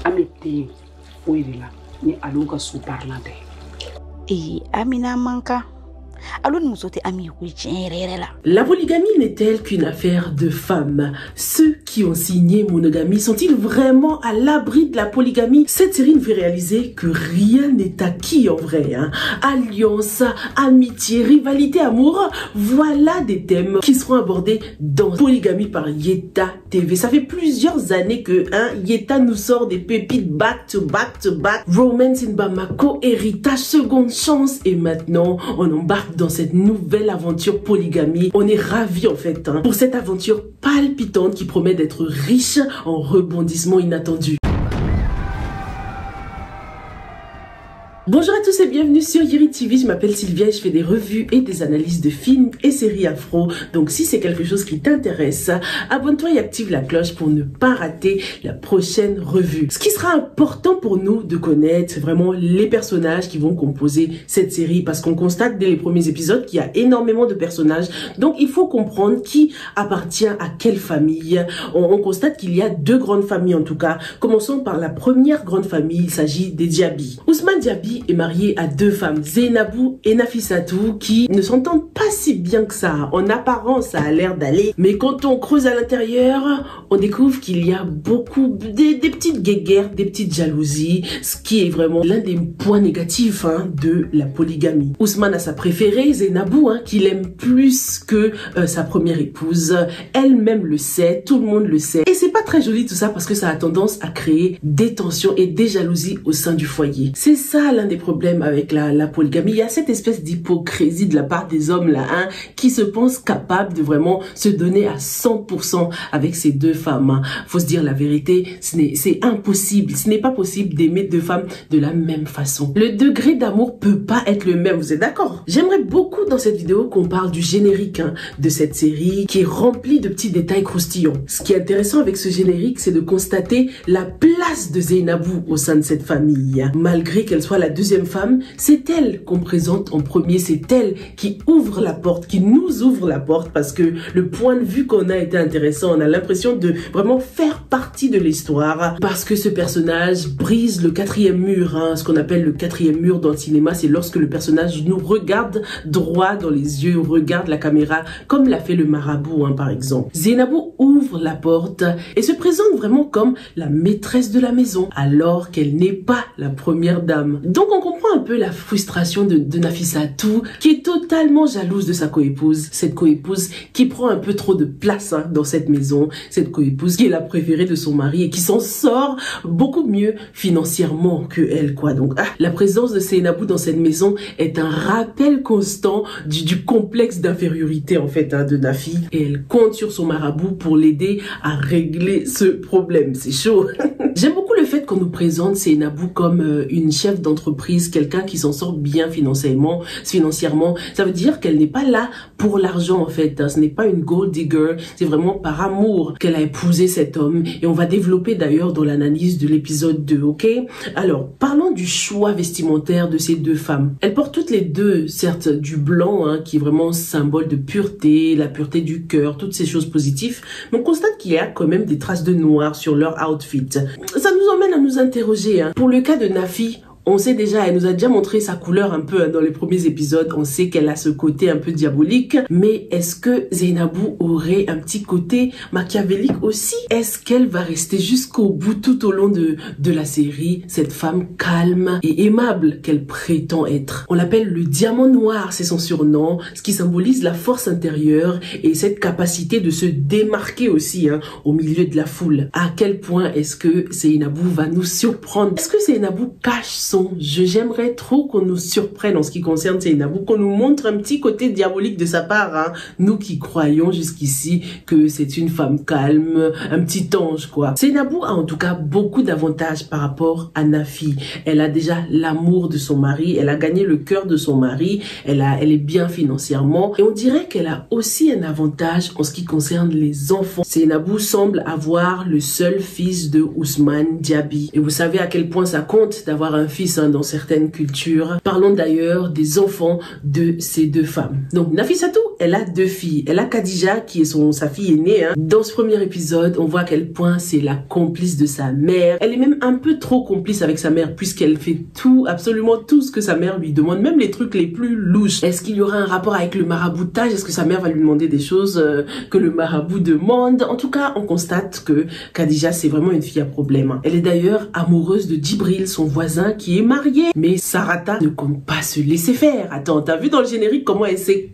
Amiti oirila ni aluga su parlante. Amina manka. La polygamie n'est-elle qu'une affaire de femmes? Ceux qui ont signé monogamie sont-ils vraiment à l'abri de la polygamie? Cette série nous fait réaliser que rien n'est acquis en vrai. Alliance, amitié, rivalité, amour, voilà des thèmes qui seront abordés dans Polygamie par Yeta TV. Ça fait plusieurs années que Yeta nous sort des pépites back to back to back. Romance in Bamako, héritage, seconde chance, et maintenant on embarque dans cette nouvelle aventure polygamie. On est ravis en fait pour cette aventure palpitante qui promet d'être riche en rebondissements inattendus. Bonjour à tous et bienvenue sur Yeri TV, je m'appelle Sylvia et je fais des revues et des analyses de films et séries afro. Donc si c'est quelque chose qui t'intéresse, abonne-toi et active la cloche pour ne pas rater la prochaine revue. Ce qui sera important pour nous de connaître, c'est vraiment les personnages qui vont composer cette série, parce qu'on constate dès les premiers épisodes qu'il y a énormément de personnages. Donc il faut comprendre qui appartient à quelle famille. On constate qu'il y a deux grandes familles en tout cas. Commençons par la première grande famille, il s'agit des Diaby. Ousmane Diaby est marié à deux femmes, Zainabou et Nafissatou, qui ne s'entendent pas si bien que ça. En apparence, ça a l'air d'aller, mais quand on creuse à l'intérieur, on découvre qu'il y a beaucoup des petites guéguerres, des petites jalousies, ce qui est vraiment l'un des points négatifs de la polygamie. Ousmane a sa préférée, Zainabou, qu'il aime plus que sa première épouse. Elle-même le sait, tout le monde le sait. Et c'est pas très joli tout ça parce que ça a tendance à créer des tensions et des jalousies au sein du foyer. C'est ça l'un des problèmes avec la polygamie. Il y a cette espèce d'hypocrisie de la part des hommes là, qui se pensent capables de vraiment se donner à 100% avec ces deux femmes. Faut se dire la vérité, c'est impossible. Ce n'est pas possible d'aimer deux femmes de la même façon. Le degré d'amour peut pas être le même, vous êtes d'accord? J'aimerais beaucoup dans cette vidéo qu'on parle du générique de cette série qui est rempli de petits détails croustillants. Ce qui est intéressant avec ce générique, c'est de constater la place de Zainabou au sein de cette famille. Malgré qu'elle soit la deuxième femme, c'est elle qu'on présente en premier, c'est elle qui ouvre la porte, qui nous ouvre la porte, parce que le point de vue qu'on a été intéressant, on a l'impression de vraiment faire partie de l'histoire, parce que ce personnage brise le quatrième mur, ce qu'on appelle le quatrième mur dans le cinéma, c'est lorsque le personnage nous regarde droit dans les yeux, regarde la caméra, comme l'a fait le marabout par exemple. Zainabou ouvre la porte et se présente vraiment comme la maîtresse de la maison, alors qu'elle n'est pas la première dame. Donc on comprend un peu la frustration de Nafissatou, qui est totalement jalouse de sa coépouse. Cette coépouse qui prend un peu trop de place dans cette maison. Cette coépouse qui est la préférée de son mari et qui s'en sort beaucoup mieux financièrement que elle, quoi. Donc la présence de Zainabou dans cette maison est un rappel constant du complexe d'infériorité en fait de Nafi. Et elle compte sur son marabout pour l'aider à régler ce problème. C'est chaud. J'aime beaucoup le fait qu'on nous présente Zainabou comme une chef d'entreprise, quelqu'un qui s'en sort bien financièrement. Ça veut dire qu'elle n'est pas là pour l'argent en fait. Ce n'est pas une gold digger, c'est vraiment par amour qu'elle a épousé cet homme. Et on va développer d'ailleurs dans l'analyse de l'épisode 2, ok? Alors, parlons du choix vestimentaire de ces deux femmes. Elles portent toutes les deux, certes, du blanc, qui est vraiment symbole de pureté, la pureté du cœur, toutes ces choses positives. Mais on constate qu'il y a quand même des traces de noir sur leur outfit. Ça nous emmène à nous interroger. Pour le cas de Nafi, on sait déjà, elle nous a déjà montré sa couleur un peu dans les premiers épisodes. On sait qu'elle a ce côté un peu diabolique. Mais est-ce que Zainabou aurait un petit côté machiavélique aussi? Est-ce qu'elle va rester jusqu'au bout, tout au long de la série, cette femme calme et aimable qu'elle prétend être? On l'appelle le diamant noir, c'est son surnom, ce qui symbolise la force intérieure et cette capacité de se démarquer aussi au milieu de la foule. À quel point est-ce que Zainabou va nous surprendre? Est-ce que Zainabou cache son jeu? J'aimerais trop qu'on nous surprenne en ce qui concerne Zainabou, qu'on nous montre un petit côté diabolique de sa part, nous qui croyons jusqu'ici que c'est une femme calme, un petit ange quoi. Zainabou a en tout cas beaucoup d'avantages par rapport à Nafi. Elle a déjà l'amour de son mari, elle a gagné le cœur de son mari, elle est bien financièrement, et on dirait qu'elle a aussi un avantage en ce qui concerne les enfants. Zainabou semble avoir le seul fils de Ousmane Diaby, et vous savez à quel point ça compte d'avoir un fils fils hein, dans certaines cultures. Parlons d'ailleurs des enfants de ces deux femmes. Donc Nafissatou, elle a deux filles. Elle a Khadija qui est sa fille aînée. Hein. Dans ce premier épisode, on voit à quel point c'est la complice de sa mère. Elle est même un peu trop complice avec sa mère puisqu'elle fait tout, absolument tout ce que sa mère lui demande, même les trucs les plus louches. Est-ce qu'il y aura un rapport avec le maraboutage? Est-ce que sa mère va lui demander des choses que le marabout demande? En tout cas, on constate que Khadija, c'est vraiment une fille à problème. Elle est d'ailleurs amoureuse de Djibril, son voisin qui est marié. Mais Sarata ne compte pas se laisser faire. Attends, t'as vu dans le générique comment elle s'est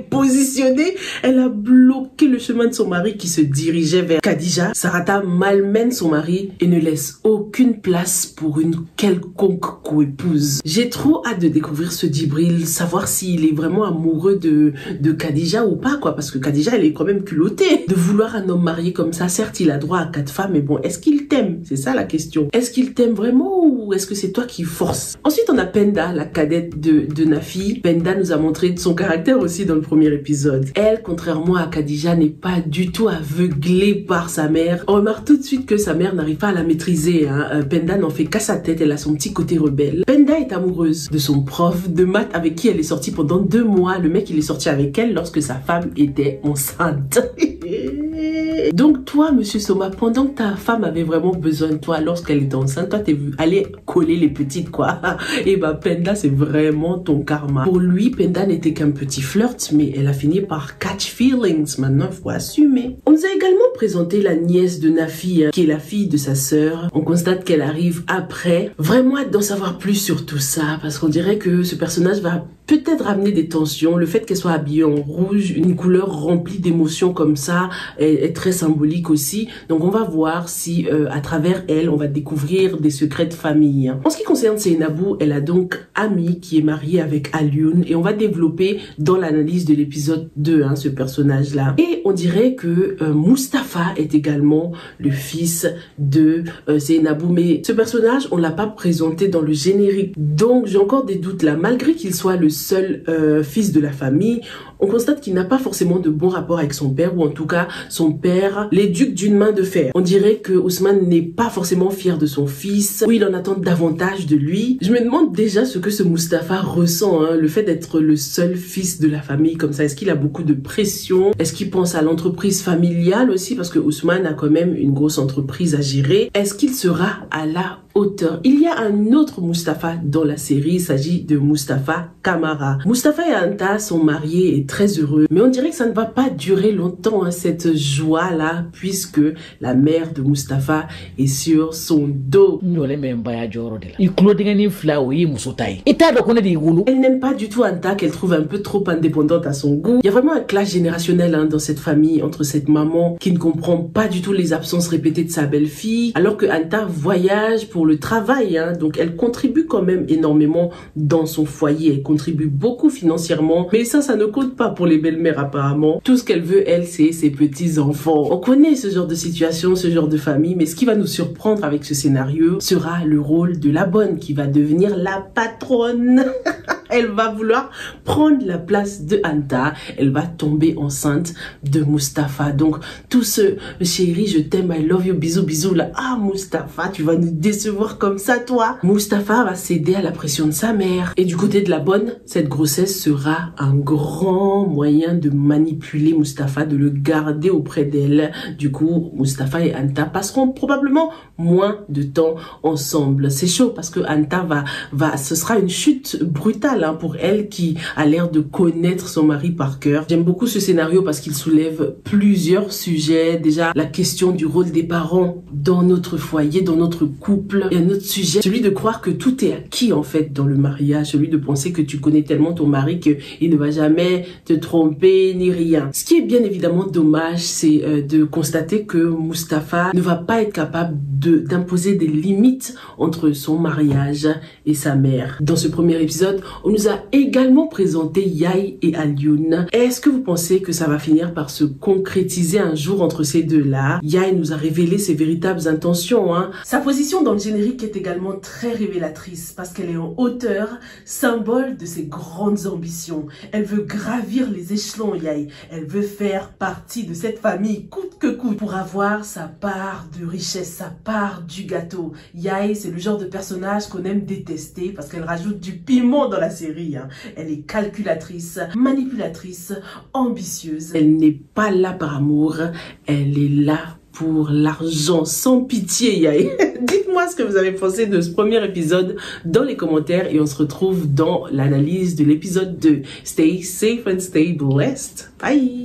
positionnée? Elle a bloqué le chemin de son mari qui se dirigeait vers Khadija. Sarata malmène son mari et ne laisse aucune place pour une quelconque coépouse. J'ai trop hâte de découvrir ce Djibril, savoir s'il est vraiment amoureux de Khadija ou pas, quoi, parce que Khadija, elle est quand même culottée. De vouloir un homme marié comme ça, certes, il a droit à 4 femmes, mais bon, est-ce qu'il t'aime? C'est ça la question. Est-ce qu'il t'aime vraiment ou est-ce que c'est toi qui force? Ensuite, on a Penda, la cadette de Nafi. Penda nous a montré son caractère aussi dans le premier épisode. Elle, contrairement à Khadija, n'est pas du tout aveuglée par sa mère. On remarque tout de suite que sa mère n'arrive pas à la maîtriser. Hein. Penda n'en fait qu'à sa tête, elle a son petit côté rebelle. Penda est amoureuse de son prof de maths avec qui elle est sortie pendant 2 mois. Le mec, il est sorti avec elle lorsque sa femme était enceinte. Donc toi, monsieur Soma, pendant que ta femme avait vraiment besoin de toi lorsqu'elle était enceinte, toi t'es vu aller coller les petites quoi. Et bah Penda, c'est vraiment ton karma. Pour lui, Penda n'était qu'un petit flirt, mais elle a fini par catch feelings. Maintenant, il faut assumer. On nous a également présenté la nièce de Nafi, hein, qui est la fille de sa sœur. On constate qu'elle arrive après. Vraiment hâte d'en savoir plus sur tout ça, parce qu'on dirait que ce personnage va peut-être ramener des tensions. Le fait qu'elle soit habillée en rouge, une couleur remplie d'émotions comme ça, est très symbolique aussi. Donc on va voir si à travers elle, on va découvrir des secrets de famille. En ce qui concerne Seynabou, elle a donc Ami qui est mariée avec Alioune et on va développer dans l'analyse de l'épisode 2 hein, ce personnage-là. Et on dirait que Mustapha est également le fils de Seynabou, mais ce personnage, on l'a pas présenté dans le générique. Donc j'ai encore des doutes là, malgré qu'il soit le seul fils de la famille. On constate qu'il n'a pas forcément de bon rapport avec son père, ou en tout cas, son père l'éduque d'une main de fer. On dirait que Ousmane n'est pas forcément fier de son fils, ou il en attend davantage de lui. Je me demande déjà ce que ce Mustapha ressent, hein, le fait d'être le seul fils de la famille comme ça. Est-ce qu'il a beaucoup de pression? Est-ce qu'il pense à l'entreprise familiale aussi? Parce que Ousmane a quand même une grosse entreprise à gérer. Est-ce qu'il sera à la hauteur? Il y a un autre Mustapha dans la série, il s'agit de Mustapha Camara. Mustapha et Anta sont mariés et très heureux, mais on dirait que ça ne va pas durer longtemps hein, cette joie là, puisque la mère de Mustapha est sur son dos. Elle n'aime pas du tout Anta, qu'elle trouve un peu trop indépendante à son goût. Il y a vraiment un clash générationnel hein, dans cette famille, entre cette maman qui ne comprend pas du tout les absences répétées de sa belle-fille, alors que Anta voyage pour le travail, hein, donc elle contribue quand même énormément dans son foyer, elle contribue beaucoup financièrement, mais ça ne compte pas pour les belles-mères apparemment. Tout ce qu'elle veut, elle, c'est ses petits-enfants. On connaît ce genre de situation, ce genre de famille, mais ce qui va nous surprendre avec ce scénario sera le rôle de la bonne qui va devenir la patronne. Elle va vouloir prendre la place de Anta. Elle va tomber enceinte de Mustapha. Donc, tout ce chéri, je t'aime, I love you, bisous, bisous, là. Ah, Mustapha, tu vas nous décevoir comme ça, toi. Mustapha va céder à la pression de sa mère. Et du côté de la bonne, cette grossesse sera un grand moyen de manipuler Mustapha, de le garder auprès d'elle. Du coup, Mustapha et Anta passeront probablement moins de temps ensemble. C'est chaud parce que Anta ce sera une chute brutale hein, pour elle qui a l'air de connaître son mari par cœur. J'aime beaucoup ce scénario parce qu'il soulève plusieurs sujets. Déjà, la question du rôle des parents dans notre foyer, dans notre couple. Et un autre sujet, celui de croire que tout est acquis en fait dans le mariage. Celui de penser que tu connais tellement ton mari qu'il ne va jamais te tromper ni rien. Ce qui est bien évidemment dommage, c'est de constater que Mustapha ne va pas être capable d'imposer des limites entre son mariage et sa mère. Dans ce premier épisode, On nous a également présenté Yae et Alioune. Est-ce que vous pensez que ça va finir par se concrétiser un jour entre ces deux-là? Yae nous a révélé ses véritables intentions. Sa position dans le générique est également très révélatrice parce qu'elle est en hauteur, symbole de ses grandes ambitions. Elle veut gravir les échelons, Yae. Elle veut faire partie de cette famille coûte que coûte pour avoir sa part de richesse, sa part du gâteau. Yae, c'est le genre de personnage qu'on aime détester parce qu'elle rajoute du piment dans la série. Elle est calculatrice, manipulatrice, ambitieuse. Elle n'est pas là par amour, elle est là pour l'argent, sans pitié, Yae. Dites-moi ce que vous avez pensé de ce premier épisode dans les commentaires et on se retrouve dans l'analyse de l'épisode 2. Stay safe and stay blessed. Bye!